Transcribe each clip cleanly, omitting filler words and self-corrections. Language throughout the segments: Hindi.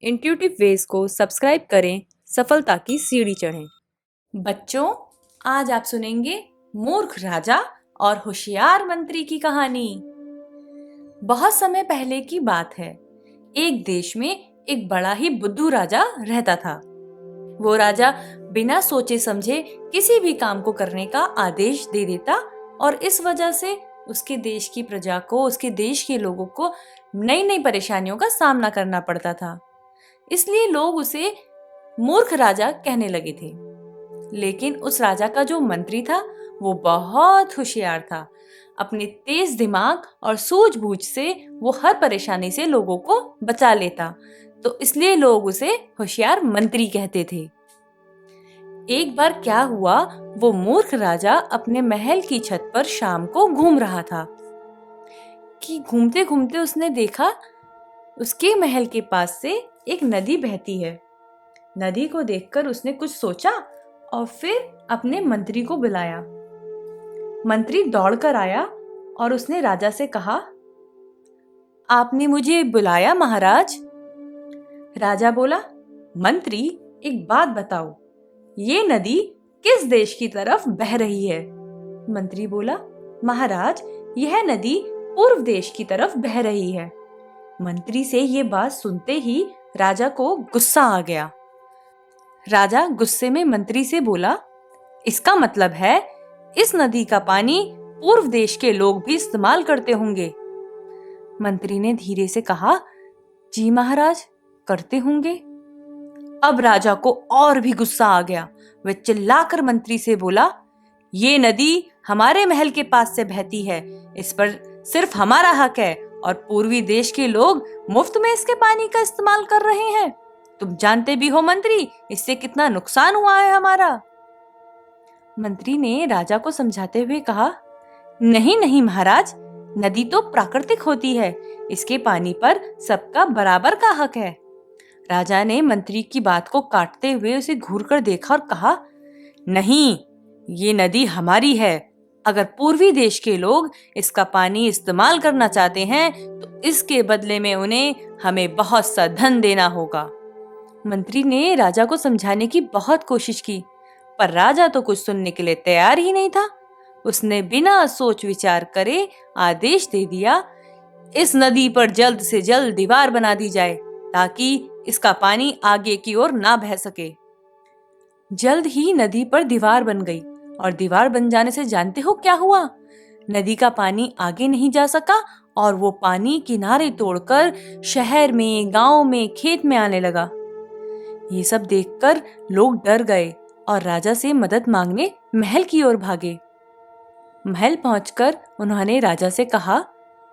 इंट्यूटिव वेज को सब्सक्राइब करें, सफलता की सीढ़ी चढ़ें। बच्चों, आज आप सुनेंगे मूर्ख राजा और होशियार मंत्री की कहानी। बहुत समय पहले की बात है। एक देश में एक बड़ा ही बुद्धू राजा रहता था। वो राजा बिना सोचे समझे किसी भी काम को करने का आदेश दे देता और इस वजह से उसके देश की प्रजा को, उसके देश के लोगों को नई नई परेशानियों का सामना करना पड़ता था। इसलिए लोग उसे मूर्ख राजा कहने लगे थे। लेकिन उस राजा का जो मंत्री था वो बहुत होशियार था। अपने तेज दिमाग और सूझबूझ से वो हर परेशानी से लोगों को बचा लेता, तो इसलिए लोग उसे होशियार मंत्री कहते थे। एक बार क्या हुआ, वो मूर्ख राजा अपने महल की छत पर शाम को घूम रहा था कि घूमते घूमते उसने देखा उसके महल के पास से एक नदी बहती है। नदी को देखकर उसने कुछ सोचा और फिर अपने मंत्री को बुलाया। मंत्री दौड़कर आया और उसने राजा से कहा, आपने मुझे बुलाया महाराज? राजा बोला, मंत्री एक बात बताओ, ये नदी किस देश की तरफ बह रही है? मंत्री बोला, महाराज यह नदी पूर्व देश की तरफ बह रही है। मंत्री से ये बात सुनते ही राजा को गुस्सा आ गया। राजा गुस्से में मंत्री से बोला, इसका मतलब है इस नदी का पानी पूर्व देश के लोग भी इस्तेमाल करते होंगे। मंत्री ने धीरे से कहा, जी महाराज, करते होंगे। अब राजा को और भी गुस्सा आ गया। वह चिल्लाकर मंत्री से बोला, ये नदी हमारे महल के पास से बहती है, इस पर सिर्फ हमारा हक है और पूर्वी देश के लोग मुफ्त में इसके पानी का इस्तेमाल कर रहे हैं। तुम जानते भी हो मंत्री, इससे कितना नुकसान हुआ है हमारा। मंत्री ने राजा को समझाते हुए कहा, नहीं नहीं महाराज, नदी तो प्राकृतिक होती है, इसके पानी पर सबका बराबर का हक है। राजा ने मंत्री की बात को काटते हुए उसे घूरकर देखा और कहा, नहीं, ये नदी हमारी है। अगर पूर्वी देश के लोग इसका पानी इस्तेमाल करना चाहते हैं तो इसके बदले में उन्हें हमें बहुत सा धन देना होगा। मंत्री ने राजा को समझाने की बहुत कोशिश की, पर राजा तो कुछ सुनने के लिए तैयार ही नहीं था। उसने बिना सोच विचार करे आदेश दे दिया, इस नदी पर जल्द से जल्द दीवार बना दी जाए ताकि इसका पानी आगे की ओर ना बह सके। जल्द ही नदी पर दीवार बन गई और दीवार बन जाने से जानते हो क्या हुआ? नदी का पानी आगे नहीं जा सका और वो पानी किनारे तोड़कर शहर में, गांव में, खेत में आने लगा। ये सब देखकर लोग डर गए और राजा से मदद मांगने महल की ओर भागे। महल पहुंचकर उन्होंने राजा से कहा,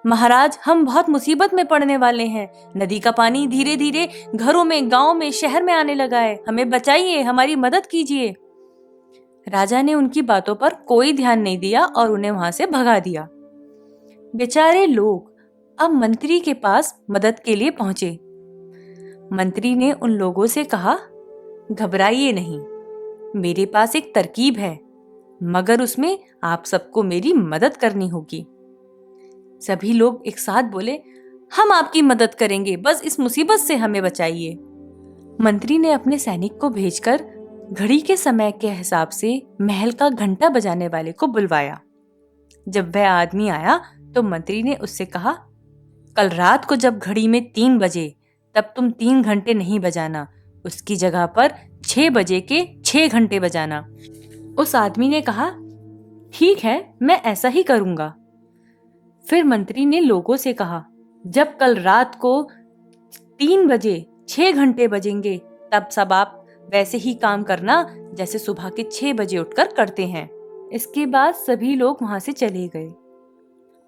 महाराज, हम बहुत मुसीबत में पड़ने वाले हैं। नदी का पानी धीरे धीरे घरों में, गांव में, शहर में आने लगा है। हमें बचाइए, हमारी मदद कीजिए। राजा ने उनकी बातों पर कोई ध्यान नहीं दिया और उन्हें वहां से भगा दिया। बेचारे लोग अब मंत्री के पास मदद के लिए पहुंचे। मंत्री ने उन लोगों से कहा, घबराइए नहीं, मेरे पास एक तरकीब है, मगर उसमें आप सबको मेरी मदद करनी होगी। सभी लोग एक साथ बोले, हम आपकी मदद करेंगे, बस इस मुसीबत से हमें बचाइए। मंत्री ने अपने सैनिक को भेजकर घड़ी के समय के हिसाब से महल का घंटा बजाने वाले को बुलवाया। जब वह आदमी आया तो मंत्री ने उससे कहा, कल रात को जब घड़ी में 3 बजे तब तुम 3 घंटे नहीं बजाना, उसकी जगह पर 6 बजे के 6 घंटे बजाना। उस आदमी ने कहा, ठीक है, मैं ऐसा ही करूंगा। फिर मंत्री ने लोगों से कहा, जब कल रात को 3 बजे 6 घंटे बजेंगे तब सब आप वैसे ही काम करना जैसे सुबह के 6 बजे उठकर करते हैं। इसके बाद सभी लोग वहां से चले गए।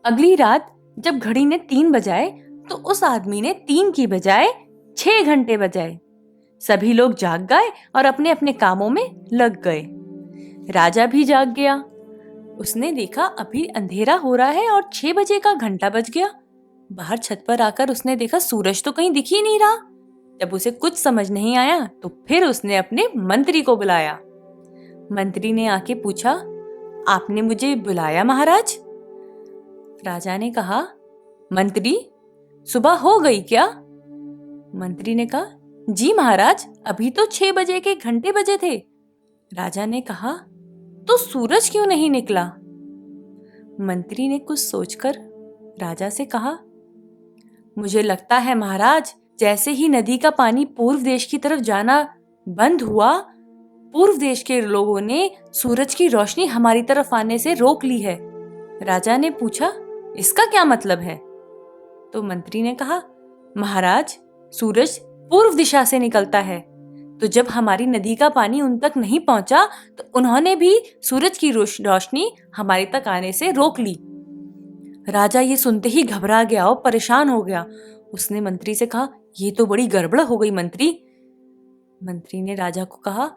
अगली रात जब घड़ी ने 3 बजाए तो उस आदमी ने 3 की बजाय 6 घंटे बजाए। सभी लोग जाग गए और अपने अपने कामों में लग गए। राजा भी जाग गया। उसने देखा अभी अंधेरा हो रहा है और 6 बजे का घंटा बज गया। बाहर छत पर आकर उसने देखा सूरज तो कहीं दिख ही नहीं रहा। जब उसे कुछ समझ नहीं आया तो फिर उसने अपने मंत्री को बुलाया। मंत्री ने आके पूछा, आपने मुझे बुलाया महाराज? राजा ने कहा, मंत्री, सुबह हो गई क्या? मंत्री ने कहा, जी महाराज, अभी तो 6 बजे के घंटे बजे थे। राजा ने कहा, तो सूरज क्यों नहीं निकला? मंत्री ने कुछ सोचकर राजा से कहा, मुझे लगता है महाराज, जैसे ही नदी का पानी पूर्व देश की तरफ जाना बंद हुआ, पूर्व देश के लोगों ने सूरज की रोशनी हमारी तरफ आने से रोक ली है। राजा ने पूछा, इसका क्या मतलब है? तो मंत्री ने कहा, महाराज, सूरज पूर्व दिशा से निकलता है, तो जब हमारी नदी का पानी उन तक नहीं पहुंचा तो उन्होंने भी सूरज की रोशनी हमारे तक आने से रोक ली। राजा ये सुनते ही घबरा गया और परेशान हो गया। उसने मंत्री से कहा, ये तो बड़ी गड़बड़ हो गई मंत्री। मंत्री ने राजा को कहा,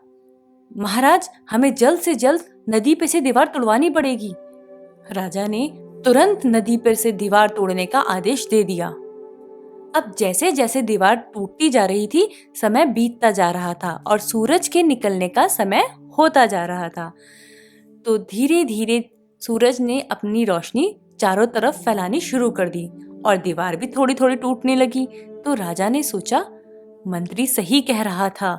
महाराज, हमें जल्द से जल्द नदी पे से दीवार तोड़वानी पड़ेगी। राजा ने तुरंत नदी पर से दीवार तोड़ने का आदेश दे दिया। अब जैसे जैसे दीवार टूटती जा रही थी, समय बीतता जा रहा था और सूरज के निकलने का समय होता जा रहा था। तो धीरे धीरे सूरज ने अपनी रोशनी चारों तरफ फैलानी शुरू कर दी और दीवार भी थोड़ी थोड़ी टूटने लगी। तो राजा ने सोचा, मंत्री सही कह रहा था,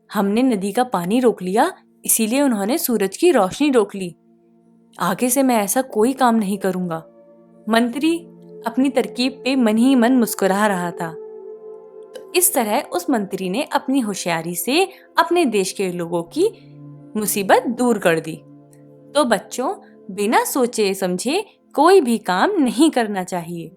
हमने नदी का पानी रोक लिया, इसीलिए उन्होंने सूरज की रोशनी रोक ली। आगे से मैं ऐसा कोई काम नहीं करूंगा। मंत्री अपनी तरकीब पे मन ही मन मुस्कुरा रहा था। तो इस तरह उस मंत्री ने अपनी होशियारी से अपने देश के लोगों की मुसीबत दूर कर दी। तो बच्चों, बिना सोचे समझे कोई भी काम नहीं करना चाहिए।